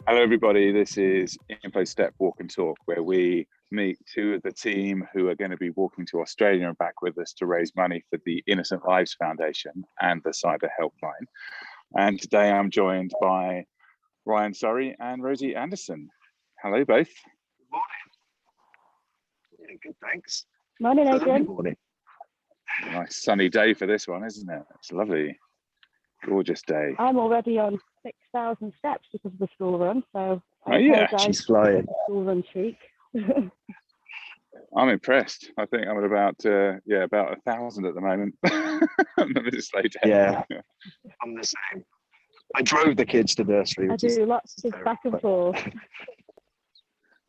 Hello, everybody. This is Info Step Walk and Talk, where we meet two of the team who are going to be walking to Australia and back with us to raise money for the Innocent Lives Foundation and the Cyber Helpline. And today I'm joined by Ryan Surrey and Rosie Anderson. Hello, both. Good morning. Yeah, good, thanks. Morning, Adrian. Good morning. Nice sunny day for this one, isn't it? It's a lovely, gorgeous day. I'm already on 6,000 steps because of the school run, so She's flying. School run streak. I'm impressed. I think I'm at about 1,000 at the moment. I'm a bit slow down. Yeah, I'm the same. I drove the kids to nursery. I do lots of back and forth.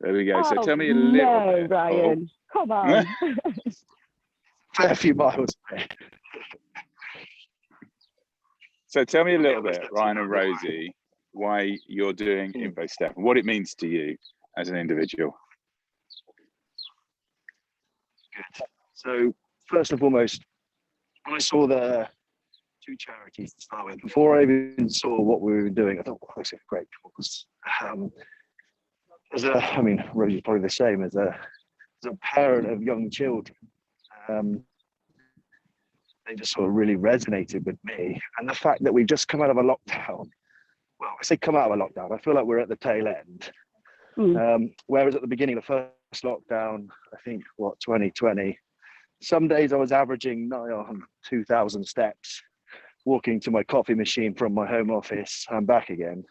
There we go. So Oh, tell me a little bit. Ryan, come on. A few miles away. So tell me a little bit, Ryan and Rosie, why you're doing InfoStep and what it means to you as an individual. Good. So first and foremost, when I saw the two charities to start with, before I even saw what we were doing, I thought, oh, this is a great cause. Rosie's probably the same as a parent of young children. They just sort of really resonated with me. And the fact that we've just come out of a lockdown, well, I say come out of a lockdown, I feel like we're at the tail end. Whereas at the beginning of the first lockdown, I think, 2020, some days I was averaging nigh on 2,000 steps, walking to my coffee machine from my home office and back again.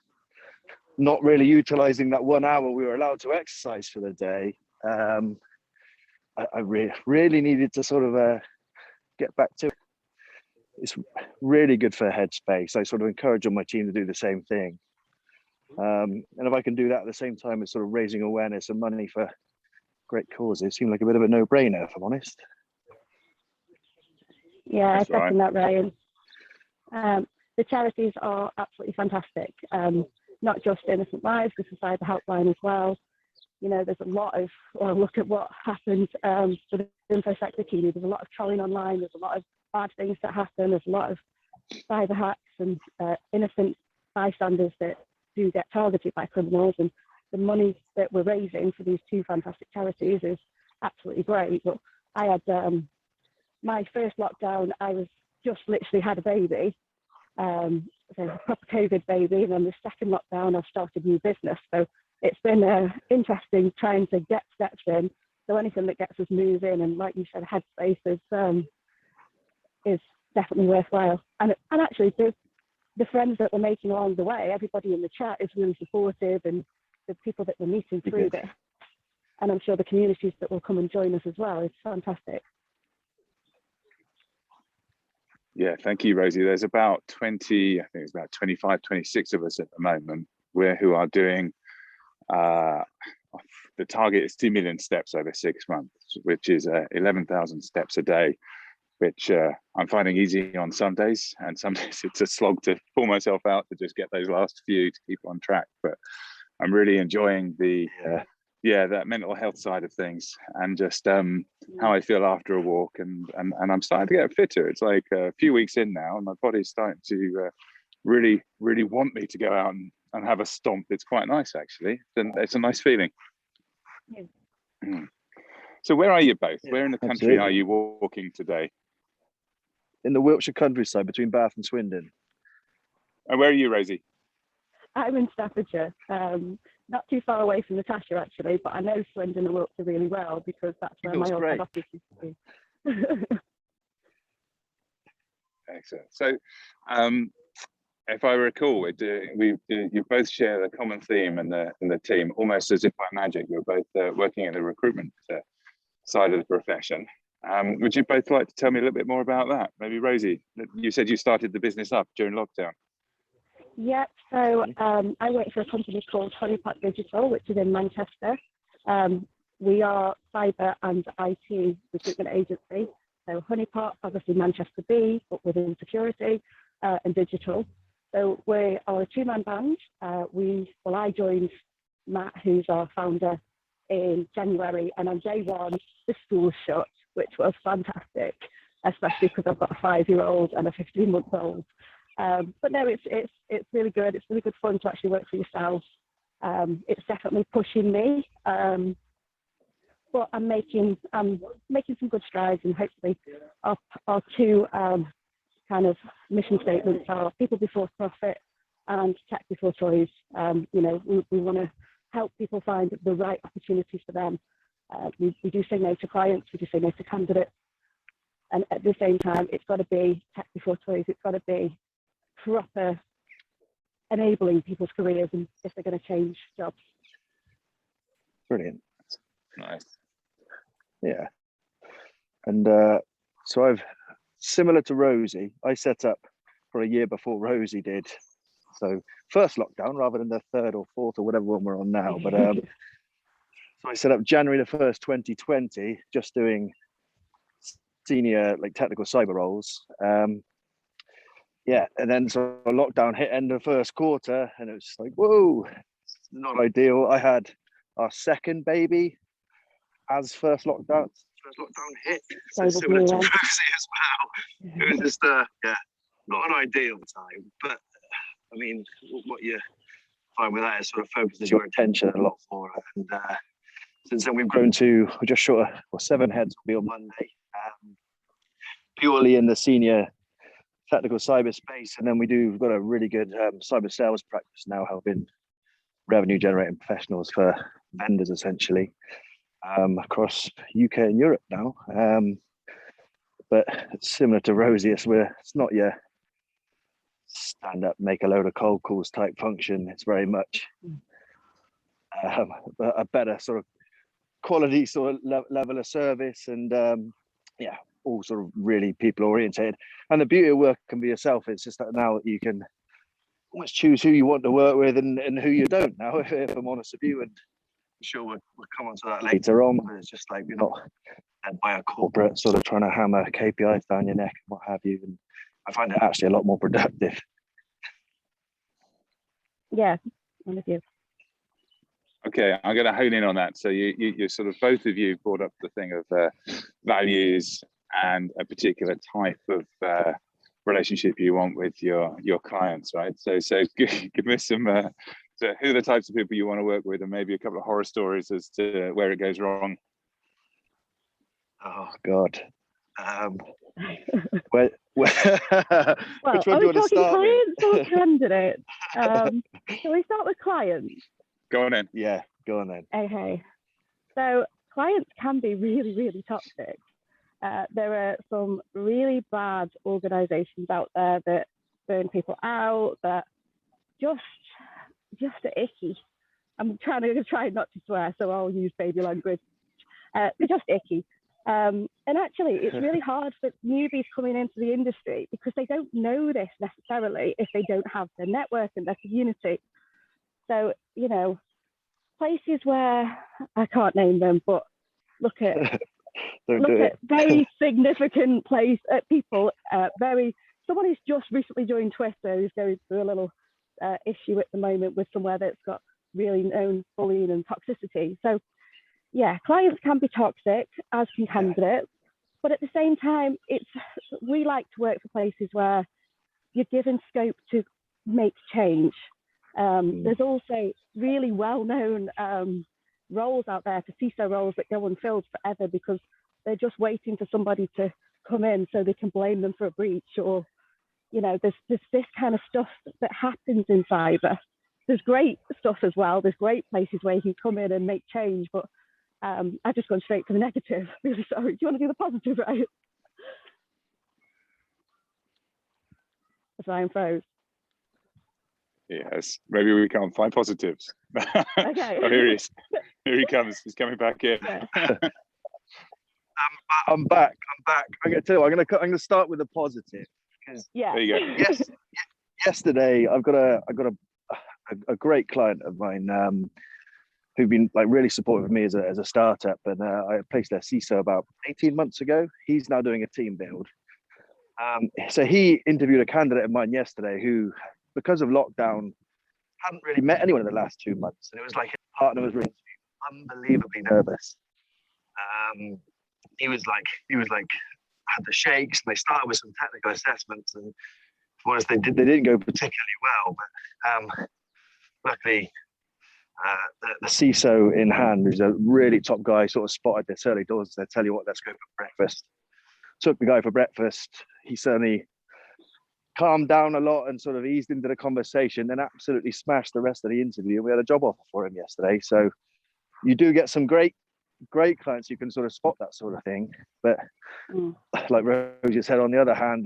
Not really utilizing that 1 hour we were allowed to exercise for the day. I really needed to sort of get back to it. It's really good for headspace. I sort of encourage on my team to do the same thing. And if I can do that at the same time as sort of raising awareness and money for great causes, it seemed like a bit of a no-brainer, if I'm honest. Yeah, I That's right. second that, Ryan. The charities are absolutely fantastic. Not just Innocent Lives, the Cyber Helpline as well. You know, there's a lot of, look at what happened for the InfoSec community. There's a lot of trolling online. There's a lot of bad things that happen. There's a lot of cyber hacks and innocent bystanders that do get targeted by criminals. And the money that we're raising for these two fantastic charities is absolutely great. But I had my first lockdown, I was just literally had a baby, a proper COVID baby. And then the second lockdown, I started a new business. So it's been interesting trying to get steps in. So anything that gets us moving, and like you said, headspace is definitely worthwhile. And actually, the friends that we're making along the way, everybody in the chat is really supportive, and the people that we're meeting through this, and I'm sure the communities that will come and join us as well, it's fantastic. Yeah, thank you, Rosie. There's about 20, I think it's about 25, 26 of us at the moment, who are doing, the target is 2 million steps over 6 months, which is 11,000 steps a day, which I'm finding easy on some days, and some days it's a slog to pull myself out to just get those last few to keep on track. But I'm really enjoying that mental health side of things, and just how I feel after a walk, and I'm starting to get fitter. It's like a few weeks in now, and my body's starting to really want me to go out and have a stomp. It's quite nice, actually. It's a nice feeling. Yeah. So where are you both? Where in the country are you walking today? In the Wiltshire countryside between Bath and Swindon. And where are you, Rosie? I'm in Staffordshire, not too far away from Natasha actually, but I know Swindon and Wiltshire really well because that's where my old head office used to be. Excellent. So, if I recall, you both share the common theme in the team, almost as if by magic. You're both working in the recruitment side of the profession. Would you both like to tell me a little bit more about that? Maybe Rosie, you said you started the business up during lockdown. Yeah, so I work for a company called Honeypot Digital, which is in Manchester. We are cyber and IT recruitment agency. So Honeypot, obviously Manchester B, but within security and digital. So we are a two-man band. I joined Matt, who's our founder, in January, and on day one, the school shut, which was fantastic, especially because I've got a 5-year-old and a 15-month-old. But no, it's really good. It's really good fun to actually work for yourself. It's definitely pushing me, but I'm making some good strides, and hopefully our two kind of mission statements are people before profit and tech before choice. You know, we want to help people find the right opportunities for them. We do say no to clients, we do say no to candidates, and at the same time, it's got to be tech before choice. It's got to be proper enabling people's careers, and if they're going to change jobs. Brilliant. Nice. Yeah. And so I've, similar to Rosie, I set up for a year before Rosie did. So first lockdown rather than the third or fourth or whatever one we're on now. But so I set up January the 1st, 2020, just doing senior like technical cyber roles. Yeah, and then so lockdown hit end of the first quarter, and it was like, whoa, it's not ideal. I had our second baby as first lockdown hit, so similar to Rosie as well. It was just yeah, not an ideal time, but I mean, what you find with that is sort of focuses your attention a lot more. And since then, we've grown to just short of 7 heads will be on Monday, purely in the senior technical cyber space. And then we've got a really good cyber sales practice now, helping revenue generating professionals for vendors essentially across UK and Europe now. But it's similar to Rosie, it's not your stand up, make a load of cold calls type function. It's very much a better sort of quality sort of level of service, and yeah, all sort of really people orientated. And the beauty of work can be yourself. It's just that now you can almost choose who you want to work with and who you don't now, if I'm honest with you. And I'm sure we'll come on to that later on, but it's just like you're not led by a corporate sort of trying to hammer KPIs down your neck and what have you. And I find it actually a lot more productive. Yeah, I'm with you. Okay, I'm going to hone in on that. So you sort of, both of you brought up the thing of values and a particular type of relationship you want with your clients, right? So give me some, so who are the types of people you want to work with, and maybe a couple of horror stories as to where it goes wrong. Oh God. Well, which one are do we you want to talking start clients with? or candidates? Shall we start with clients? Go on in. Yeah, go on then. Okay. So clients can be really, really toxic. There are some really bad organisations out there that burn people out, that just are icky. I'm trying to try not to swear, so I'll use baby language. They're just icky. And actually, it's really hard for newbies coming into the industry because they don't know this necessarily if they don't have their network and their community. So, you know, places where I can't name them, but look at very significant people, someone who's just recently joined Twitter, who's going through a little issue at the moment with somewhere that's got really known bullying and toxicity. So yeah, clients can be toxic, as can candidates, but at the same time, we like to work for places where you're given scope to make change. There's also really well-known roles out there for CISO roles that go unfilled forever because they're just waiting for somebody to come in so they can blame them for a breach, or, you know, there's this kind of stuff that happens in cyber. There's great stuff as well. There's great places where you can come in and make change, but I've just gone straight to the negative. Really sorry. Do you want to do the positive, right? As Ryan froze. Yes, maybe we can't find positives. Okay. Oh, here he is. Here he comes. He's coming back in. Yeah. I'm back. I'm going to tell you, I'm going to start with a positive. Yeah. There you go. Yes. Yesterday, I've got a great client of mine who've been like really supportive of me as a startup, and I placed their CISO about 18 months ago. He's now doing a team build. So he interviewed a candidate of mine yesterday who, because of lockdown, hadn't really met anyone in the last 2 months, and it was like his partner was really unbelievably nervous. He was like had the shakes, and they started with some technical assessments, and for honest, they didn't go particularly well, but luckily the CISO in hand, who's a really top guy, sort of spotted this early doors. They tell you what, let's go for breakfast. Took the guy for breakfast. He certainly calmed down a lot and sort of eased into the conversation, then absolutely smashed the rest of the interview. We had a job offer for him yesterday. So you do get some great clients who can sort of spot that sort of thing. But like Rosie said, on the other hand,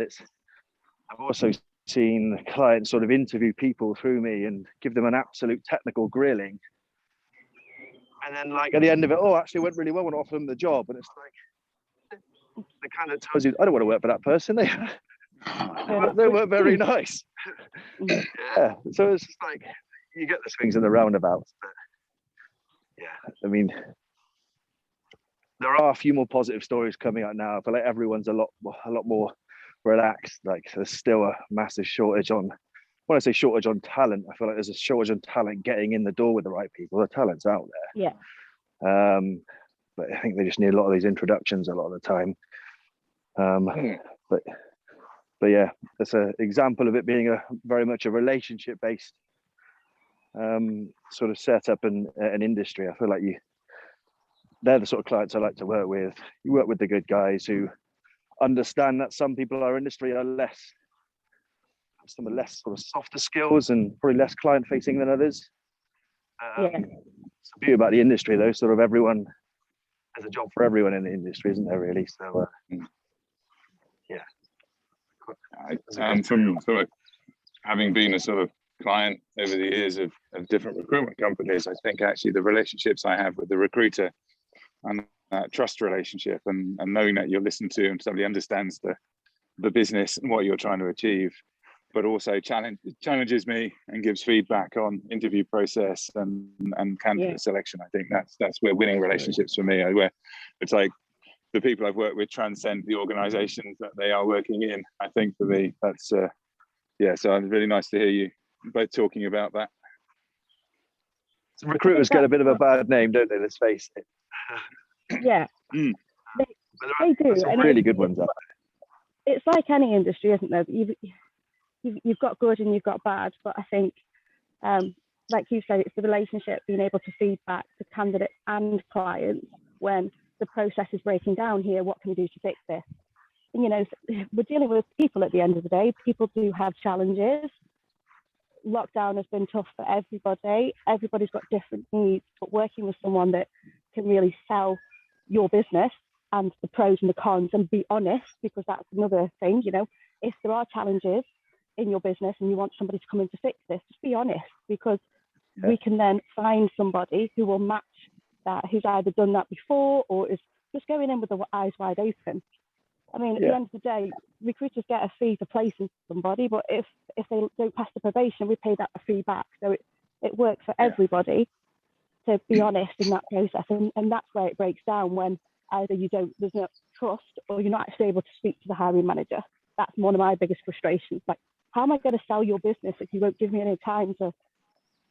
I've also seen clients sort of interview people through me and give them an absolute technical grilling. And then like at the end of it, oh, actually went really well, I want to offer them the job. And it's like, the kind of tells you, I don't want to work for that person. They were very nice. Yeah. So it's just like, you get the swings and the roundabouts. But yeah, I mean, there are a few more positive stories coming out now. I feel like everyone's a lot more relaxed. Like there's still a massive shortage on, when I say shortage on talent, I feel like there's a shortage on talent getting in the door with the right people. The talent's out there. Yeah. But I think they just need a lot of these introductions a lot of the time. But yeah, that's an example of it being a very much a relationship-based sort of setup and an industry. I feel like they're the sort of clients I like to work with. You work with the good guys who understand that some people in our industry are some of less sort of softer skills and probably less client-facing than others. It's the beauty about the industry, though. Sort of everyone has a job for everyone in the industry, isn't there? Really. So yeah. From sort of having been a sort of client over the years of different recruitment companies, I think actually the relationships I have with the recruiter and that trust relationship and knowing that you're listened to and somebody understands the business and what you're trying to achieve, but also challenges me and gives feedback on interview process and candidate selection. I think that's where winning relationships for me, where it's like the people I've worked with transcend the organizations that they are working in. I think for me, that's, so it's really nice to hear you both talking about that. Recruiters get a bit of a bad name, don't they? Let's face it. Yeah. They do. Some really good ones up there. It's like any industry, isn't there? You've got good and you've got bad, but I think, like you say, it's the relationship, being able to feed back to candidates and clients when the process is breaking down here. What can we do to fix this? And, we're dealing with people at the end of the day. People do have challenges. Lockdown has been tough for everybody. Everybody's got different needs, but working with someone that can really sell your business and the pros and the cons and be honest, because that's another thing, if there are challenges in your business and you want somebody to come in to fix this, just be honest, because we can then find somebody who will match that, who's either done that before or is just going in with the eyes wide open. I mean, at the end of the day, recruiters get a fee for placing somebody, but if they don't pass the probation, we pay that a fee back. So it works for everybody to be honest in that process. And that's where it breaks down, when either there's no trust, or you're not actually able to speak to the hiring manager. That's one of my biggest frustrations. Like, how am I going to sell your business if you won't give me any time to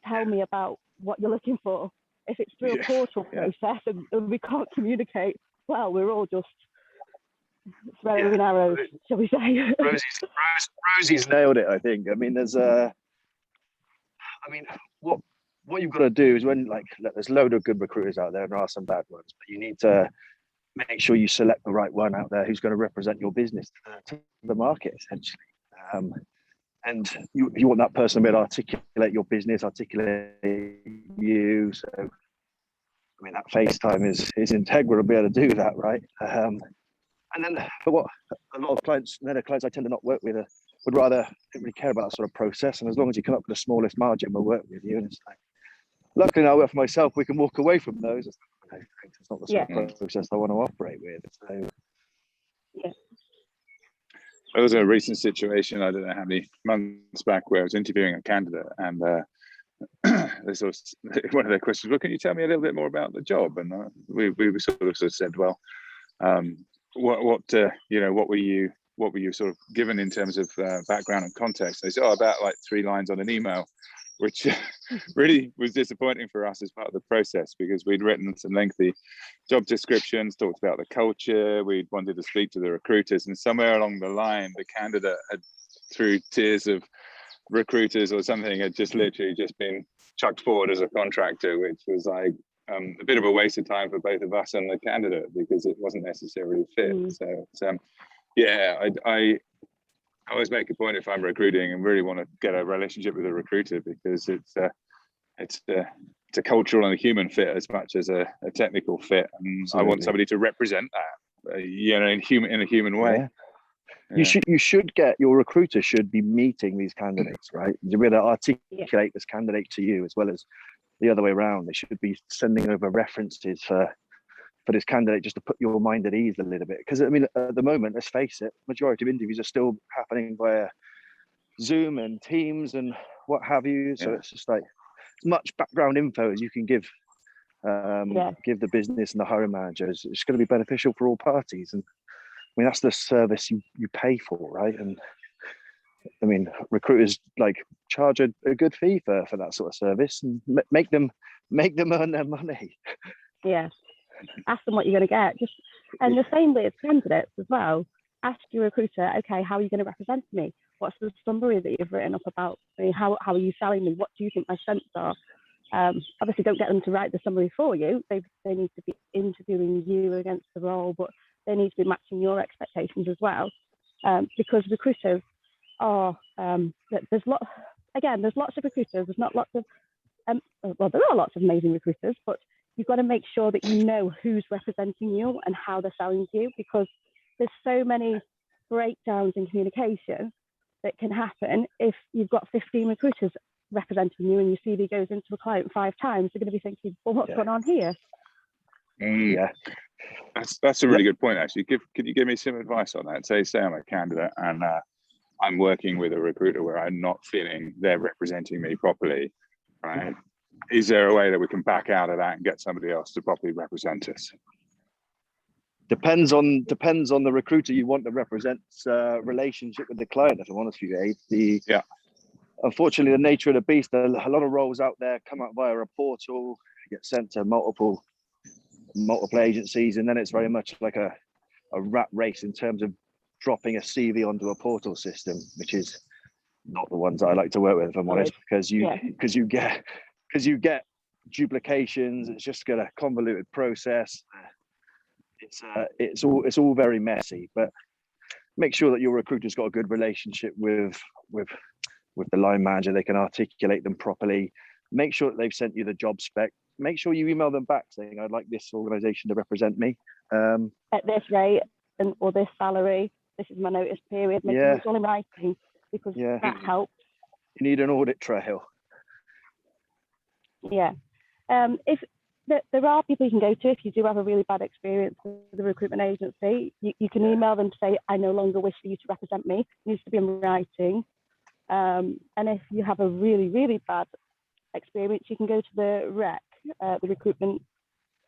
tell me about what you're looking for? If it's through a portal process and we can't communicate, well, we're all just throwing arrows, shall we say? Rosie's nailed it, I think. I mean, what you've got to do is, when there's a load of good recruiters out there and there are some bad ones, but you need to make sure you select the right one out there who's going to represent your business to the market, essentially. And you want that person to be able to articulate your business, articulate you. So, I mean, that FaceTime is integral to be able to do that, right? And then, but what a lot of clients, the clients I tend to not work with, would rather don't really care about that sort of process. And as long as you come up with the smallest margin, we'll work with you. And it's like, luckily, I work for myself. We can walk away from those. It's not the sort of process I want to operate with. So, there was a recent situation, I don't know how many months back, where I was interviewing a candidate, and they sort of, one of their questions, well, can you tell me a little bit more about the job? And we sort of said, well, what were you sort of given in terms of background and context? They said, about like 3 lines on an email, which really was disappointing for us as part of the process, because we'd written some lengthy job descriptions, talked about the culture, we'd wanted to speak to the recruiters, and somewhere along the line, the candidate had, through tears of recruiters or something had just literally just been chucked forward as a contractor, which was like a bit of a waste of time for both of us and the candidate because it wasn't necessarily fit. So yeah, I always make a point if I'm recruiting and really want to get a relationship with a recruiter because it's a cultural and a human fit as much as a technical fit, and absolutely. I want somebody to represent that, in a human way. Yeah. You should get, your recruiter should be meeting these candidates, right? You're going to articulate this candidate to you as well as the other way around. They should be sending over references for this candidate just to put your mind at ease a little bit. Because I mean, at the moment, let's face it, majority of interviews are still happening via Zoom and Teams and what have you. So it's just like as much background info as you can give the business and the hiring managers. It's going to be beneficial for all parties. And I mean, that's the service you pay for, right? And I mean, recruiters like charge a good fee for that sort of service and make them earn their money. Yeah, ask them what you're going to get. And the same with candidates as well. Ask your recruiter, okay, how are you going to represent me? What's the summary that you've written up about me? How are you selling me? What do you think my strengths are? Obviously, don't get them to write the summary for you. They need to be interviewing you against the role, but they need to be matching your expectations as well. Because recruiters are, there's lots of recruiters. There's not lots of, there are lots of amazing recruiters, but you've got to make sure that you know who's representing you and how they're selling to you, because there's so many breakdowns in communication that can happen if you've got 15 recruiters representing you and your CV goes into a client 5 times. They're going to be thinking, well, what's going on here? Yeah, that's a really good point, actually. Could you give me some advice on that? Say I'm a candidate and I'm working with a recruiter where I'm not feeling they're representing me properly, right? Is there a way that we can back out of that and get somebody else to properly represent us? Depends on the recruiter you want to represent relationship with the client, if I'm honest with you, Abe. Unfortunately, the nature of the beast, a lot of roles out there come out via a portal, get sent to multiple agencies, and then it's very much like a rat race in terms of dropping a CV onto a portal system, which is not the ones I like to work with, if I'm honest, because you get duplications. It's just got a convoluted process. It's all very messy, but make sure that your recruiter's got a good relationship with the line manager. They can articulate them properly. Make sure that they've sent you the job spec. Make sure you email them back saying, I'd like this organization to represent me at this rate or this salary. This is my notice period. Make sure it's all in writing, because that helps. You need an audit trail. If there are people you can go to if you do have a really bad experience with the recruitment agency. You can email them to say, I no longer wish for you to represent me. It needs to be in writing. And if you have a really, really bad experience, you can go to the REC, the Recruitment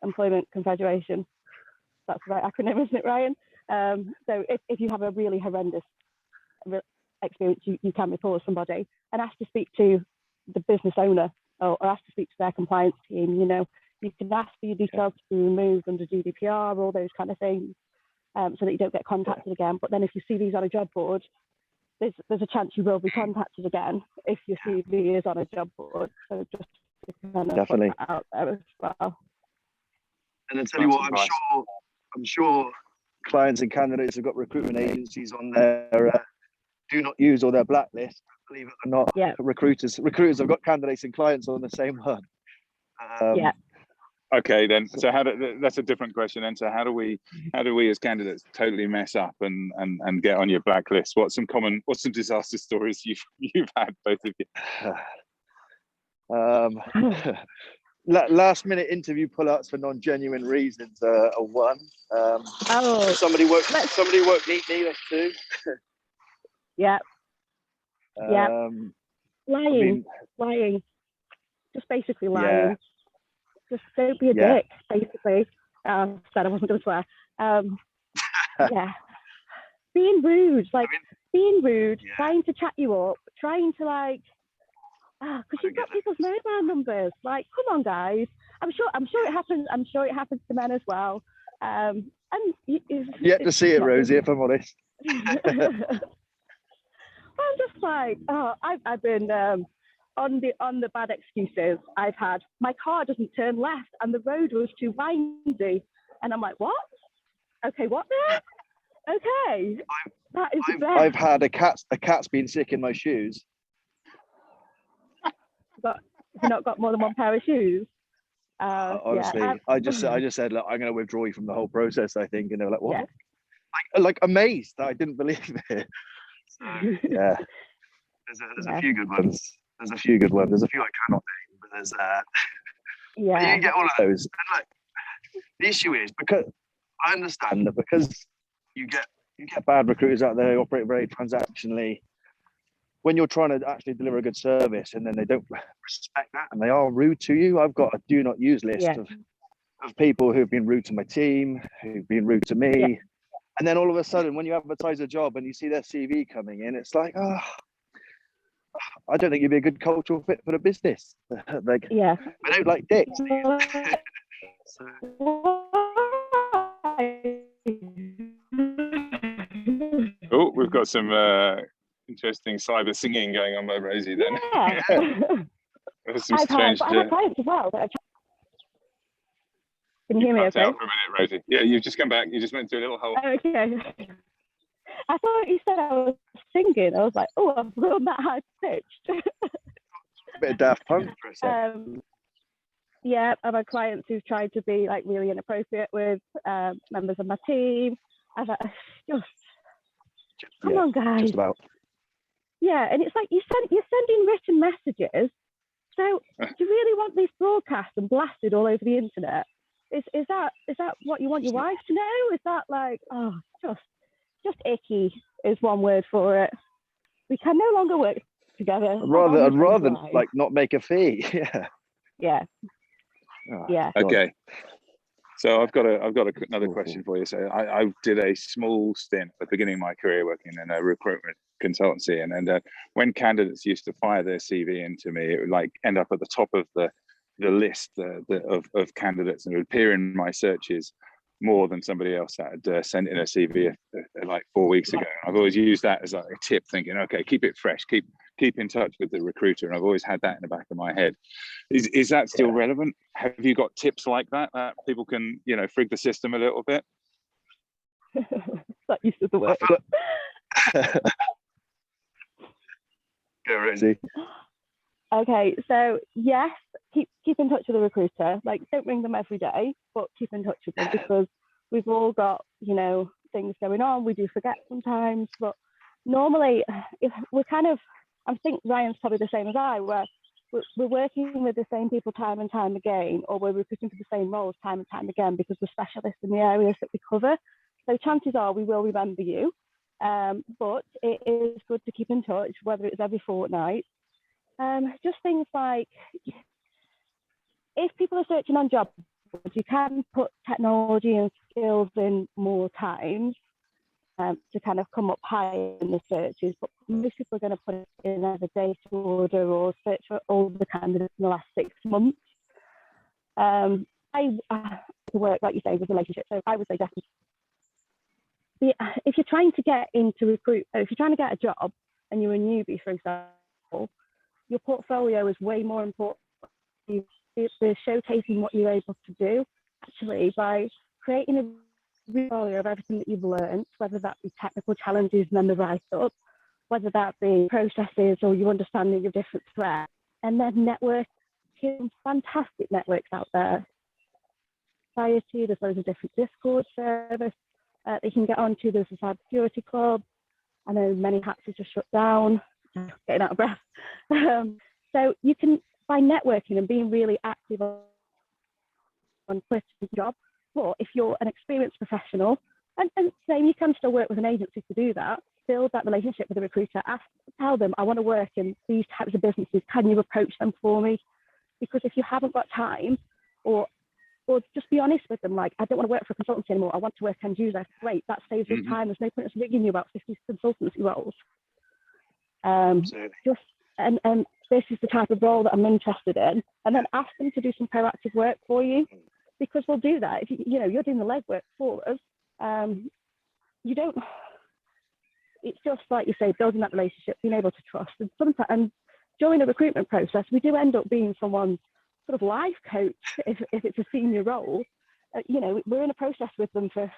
Employment Confederation. That's the right acronym, isn't it, Ryan? So if you have a really horrendous experience, you can report somebody and ask to speak to the business owner or ask to speak to their compliance team. You can ask for your details to be removed under GDPR, all those kind of things, so that you don't get contacted again. But then if you see these on a job board, there's a chance you will be contacted again if your CV is on a job board. So just to kind of put that out there as well. And then tell you what, I'm sure clients and candidates have got recruitment agencies on their do not use or their blacklist. Believe it or not, recruiters have got candidates and clients on the same one. Okay, then. So that's a different question. Then, so how do we as candidates totally mess up and get on your blacklist? What's some disaster stories you've had, both of you? Last minute interview pull-outs for non-genuine reasons are one. Somebody worked neatly. That's two. Lying. Just basically lying. Just don't be a dick, basically. Said I wasn't going to swear. Being rude, trying to chat you up, trying to because you've got people's mobile numbers. Like, come on, guys. I'm sure it happens. I'm sure it happens to men as well. And yet to see it, Rosie, if I'm honest. I'm just like, oh, I've been on the bad excuses. I've had my car doesn't turn left and the road was too windy, and I'm like, what? Okay, what there? Okay, that is the best. I've had a cat's been sick in my shoes. Have you not got more than one pair of shoes? Honestly, yeah, I just said, look, I'm going to withdraw you from the whole process, I think. And they were like, what? Yeah. Like amazed that I didn't believe it. So, yeah. There's a few good ones. There's a few good ones. There's a few I cannot name, but there's yeah. you get all of those. And look, the issue is, because I understand that because you get bad recruiters out there who operate very transactionally. When you're trying to actually deliver a good service and then they don't respect that and they are rude to you, I've got a do not use list of people who've been rude to my team, who've been rude to me. Yeah. And then all of a sudden, when you advertise a job and you see their CV coming in, it's like, oh, I don't think you'd be a good cultural fit for the business. Like, I don't like dicks. Oh, we've got some interesting cyber singing going on by Rosie then. Yeah. Some strange. I've had clients as well. Can you hear me okay? Out for a minute, Rosie. Yeah, you've just come back. You just went through a little hole. Okay. I thought you said I was singing. I was like, oh, I've grown that high pitched. A bit of Daft Punk for a second. Yeah, I've had clients who've tried to be like really inappropriate with members of my team. I've had, come on, guys. Just about. Yeah, and it's like you're sending written messages. So do you really want these broadcast and blasted all over the internet? Is that what you want your wife to know? Is that like, oh, just icky is one word for it. We can no longer work together. I'd rather like not make a fee. Yeah. Oh, yeah. Okay. So I've got another question for you. So I did a small stint at the beginning of my career working in a recruitment consultancy, and when candidates used to fire their CV into me, it would like end up at the top of the list of candidates, and it would appear in my searches more than somebody else that had sent in a CV like 4 weeks ago. I've always used that as like a tip, thinking, okay, keep it fresh, keep in touch with the recruiter, and I've always had that in the back of my head. Is that still relevant? Have you got tips like that people can, frig the system a little bit? That used to the word. Go, Rosie. Okay, so yes, keep in touch with the recruiter. Like, don't ring them every day, but keep in touch with them, because we've all got, things going on. We do forget sometimes, but normally, if we're I think Ryan's probably the same as I, where we're working with the same people time and time again, or we're recruiting for the same roles time and time again because we're specialists in the areas that we cover. So chances are we will remember you, but it is good to keep in touch, whether it's every fortnight. Just things like, if people are searching on job boards, you can put technology and skills in more times to kind of come up higher in the searches, but most people are going to put it in as a data order or search for all the candidates in the last 6 months. I work, like you say, with relationships, so I would say definitely. If you're trying to get into if you're trying to get a job and you're a newbie, for example, your portfolio is way more important. They're showcasing what you're able to do, actually, by creating a portfolio of everything that you've learned, whether that be technical challenges and then the write-up, whether that be processes or your understanding of different threats, and then networking, fantastic networks out there. Society, there's loads of different Discord servers that you can get onto. There's a cybersecurity club. I know many hacks have just shut down, getting out of breath. So you can, by networking and being really active on quitting your job, but if you're an experienced professional, and same, you can still work with an agency to do that, build that relationship with a recruiter, tell them, I want to work in these types of businesses, can you approach them for me? Because if you haven't got time, or just be honest with them, like, I don't want to work for a consultancy anymore, I want to work end user. Great, that saves us time. There's no point in ringing you about 50 consultancy roles. And this is the type of role that I'm interested in, and then ask them to do some proactive work for you, because we'll do that. If you're doing the legwork for us, you don't, it's just like you say, building that relationship, being able to trust. And sometimes, and during the recruitment process, we do end up being someone's sort of life coach if it's a senior role. You know, we're in a process with them for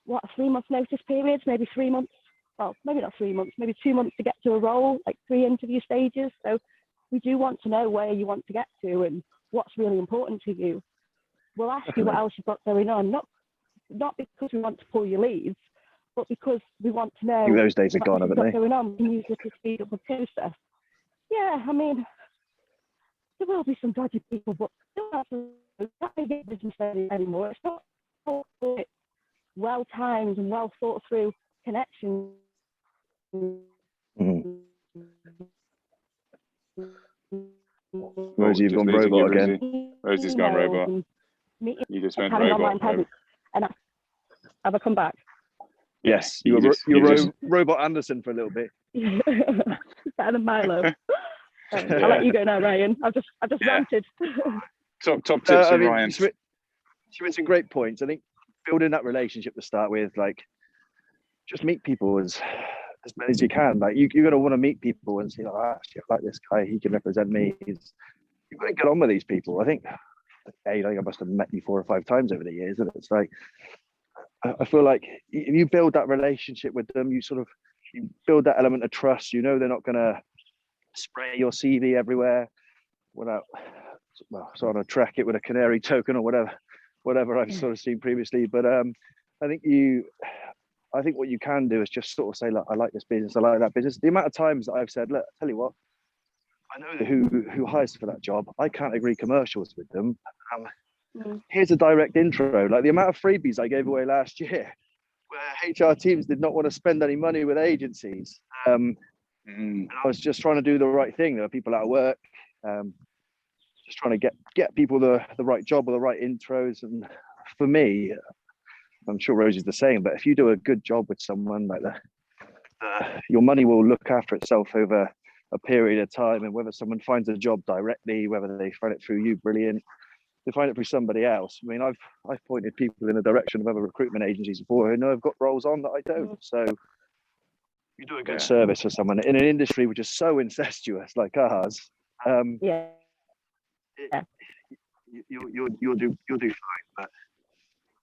what, 3 months notice periods, maybe 3 months. Well, maybe not 3 months, maybe 2 months to get to a role, like 3 interview stages. So we do want to know where you want to get to and what's really important to you. We'll ask you what else you've got going on, not because we want to pull your leads, but because we want to know those days are gone, haven't they? going on. We can use it to speed up the process. Yeah, I mean, there will be some dodgy people, but not get business anymore. It's not well timed and well thought through connections. Rosie, you've gone robot again. Rosie's gone robot. You just went robot. And have I come back? Yes, you were Robot Anderson for a little bit. Better than Milo. I'll let you go now, Ryan. I've just ranted. Top tips from Ryan. She made some great points. I think building that relationship to start with, like, just meet people as many as you can. Like, you're going to want to meet people and say, oh, actually, I like this guy. He can represent me. You've got to get on with these people. I think I must have met you 4 or 5 times over the years, and it's like, I feel like if you build that relationship with them, you build that element of trust. You know they're not going to spray your CV everywhere without, sort of track it with a canary token or whatever I've sort of seen previously. But I think what you can do is just sort of say, look, I like this business, I like that business. The amount of times that I've said, look, tell you what, I know who hires for that job. I can't agree commercials with them. Here's a direct intro. Like the amount of freebies I gave away last year, where HR teams did not want to spend any money with agencies. And I was just trying to do the right thing. There are people at work, just trying to get people the right job or the right intros. And for me, I'm sure Rosie's the same, but if you do a good job with someone, like your money will look after itself over a period of time. And whether someone finds a job directly, whether they find it through you, brilliant. They find it through somebody else. I mean, I've pointed people in the direction of other recruitment agencies before who know I've got roles on that I don't. So you do a good service for someone in an industry which is so incestuous like ours. You'll do fine. But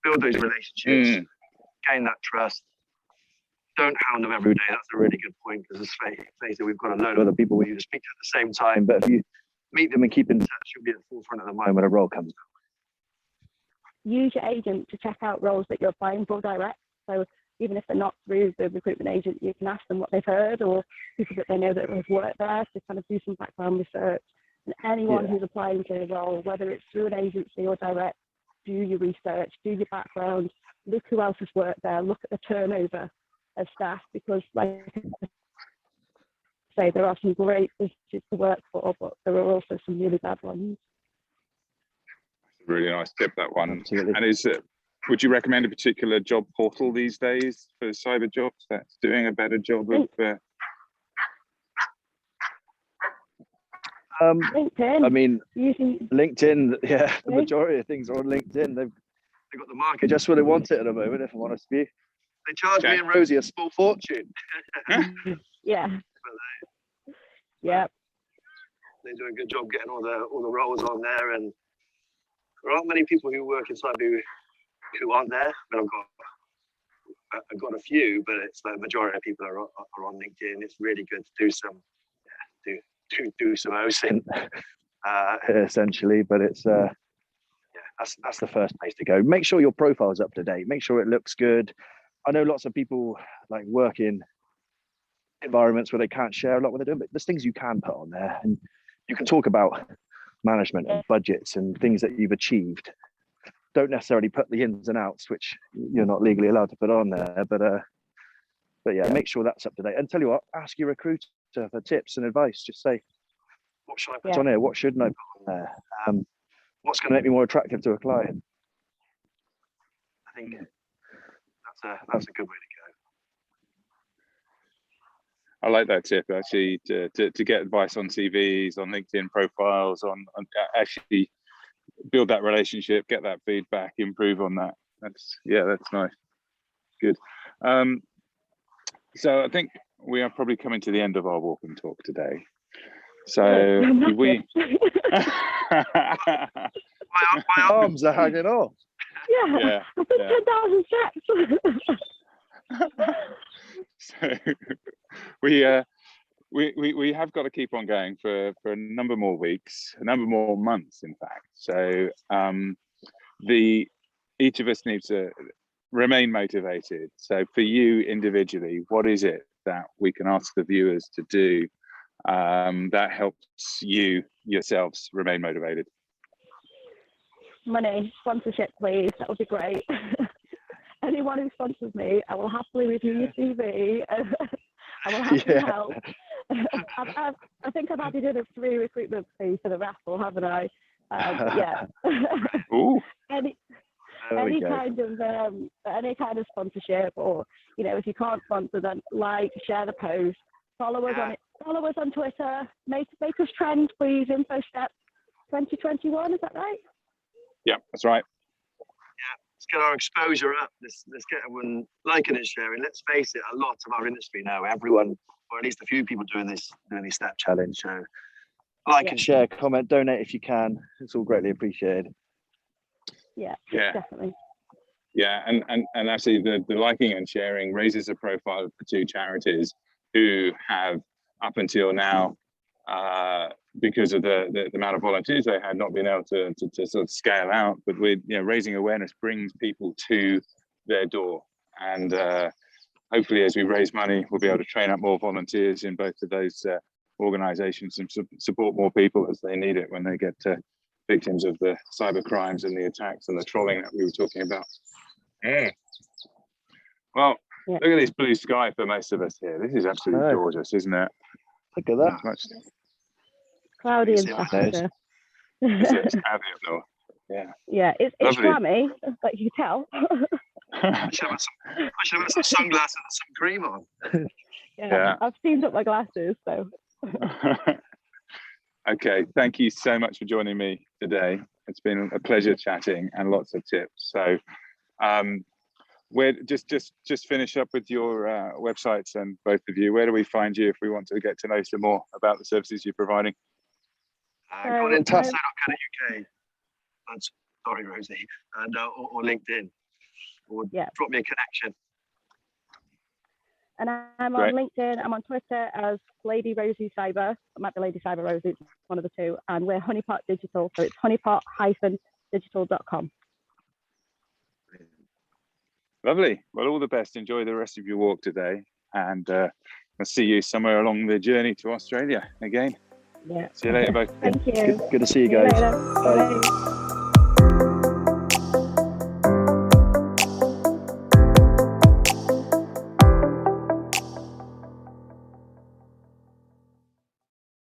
build those relationships, gain that trust. Don't hound them every day. That's a really good point, because let's face it, we've got a load of other people we need to speak to at the same time. But if you meet them and keep in touch, you'll be at the forefront of the mind when a role comes up. Use your agent to check out roles that you're applying for direct. So even if they're not through the recruitment agent, you can ask them what they've heard or people that they know that have worked there to kind of do some background research. And anyone who's applying to a role, whether it's through an agency or direct, do your research, do your background, look who else has worked there, look at the turnover of staff, because like I say, there are some great businesses to work for, but there are also some really bad ones. Really nice tip, that one. Absolutely. And would you recommend a particular job portal these days for cyber jobs that's doing a better job of LinkedIn. I mean, using LinkedIn, the majority of things are on LinkedIn. They've got the market just where they want it at the moment, if I'm honest with you. They charge me and Rosie a small fortune. Yeah. They do a good job getting all the roles on there, and there aren't many people who work inside who aren't there. I mean, I've got a few, but it's the majority of people are on LinkedIn. It's really good to do some OSINT, essentially. But it's that's the first place to go. Make sure your profile's up to date. Make sure it looks good. I know lots of people like work in environments where they can't share a lot what they're doing, but there's things you can put on there, and you can talk about management and budgets and things that you've achieved. Don't necessarily put the ins and outs, which you're not legally allowed to put on there, but yeah, make sure that's up to date. And tell you what, ask your recruiter for tips and advice. Just say, what should I put on here? What shouldn't I put on there? What's going to make me more attractive to a client? I think that's a good way to go. I like that tip, actually, to get advice on CVs, on LinkedIn profiles, on actually build that relationship, get that feedback, improve on that. That's nice. Good. So I think we are probably coming to the end of our walk and talk today. So we my arms are hanging off. Yeah. I think 10,000 steps. So we have got to keep on going for a number more weeks, a number more months, in fact. So each of us needs to remain motivated. So for you individually, what is it that we can ask the viewers to do that helps you yourselves remain motivated? Money, sponsorship, please. That would be great. Anyone who sponsors me, I will happily review your CV. I will happily help. I think I've added in a free recruitment fee for the raffle, haven't I? Yeah. Ooh. Any kind of sponsorship, or if you can't sponsor, then share the post, follow us on Twitter, make us trend, please. Info Steps 2021, is that right? Yeah, that's right. Yeah, let's get our exposure up. Let's get everyone liking and sharing. Let's face it, a lot of our industry now, everyone, or at least a few people doing this step challenge. So and share, comment, donate if you can. It's all greatly appreciated. Yeah, definitely. Yeah, and actually the liking and sharing raises a profile of the two charities who have up until now, because of the amount of volunteers they had, not been able to sort of scale out. But raising awareness brings people to their door, and hopefully as we raise money, we'll be able to train up more volunteers in both of those organisations and support more people as they need it when they get victims of the cyber crimes and the attacks and the trolling that we were talking about. Well, look at this blue sky for most of us here. This is absolutely gorgeous, isn't it? Look at that. Cloudy in Staffordshire. It's cloudy up north. Yeah. Yeah, it's clammy, but you can tell. I should have had some sunglasses and some cream on. Yeah, I've steamed up my glasses, so. Okay, thank you so much for joining me today. It's been a pleasure chatting and lots of tips. So we're just finish up with your websites, and both of you, where do we find you if we want to get to know some more about the services you're providing? Go on intasso.co.uk. Sorry, Rosie, and or LinkedIn, or drop me a connection. And I'm on LinkedIn, I'm on Twitter as Lady Rosie Cyber. It might be Lady Cyber Rosie, it's one of the two. And we're Honeypot Digital, so it's honeypot-digital.com. Lovely. Well, all the best. Enjoy the rest of your walk today. And I'll see you somewhere along the journey to Australia again. Yeah. See you later, both. Thank you. Good to see you guys. Bye.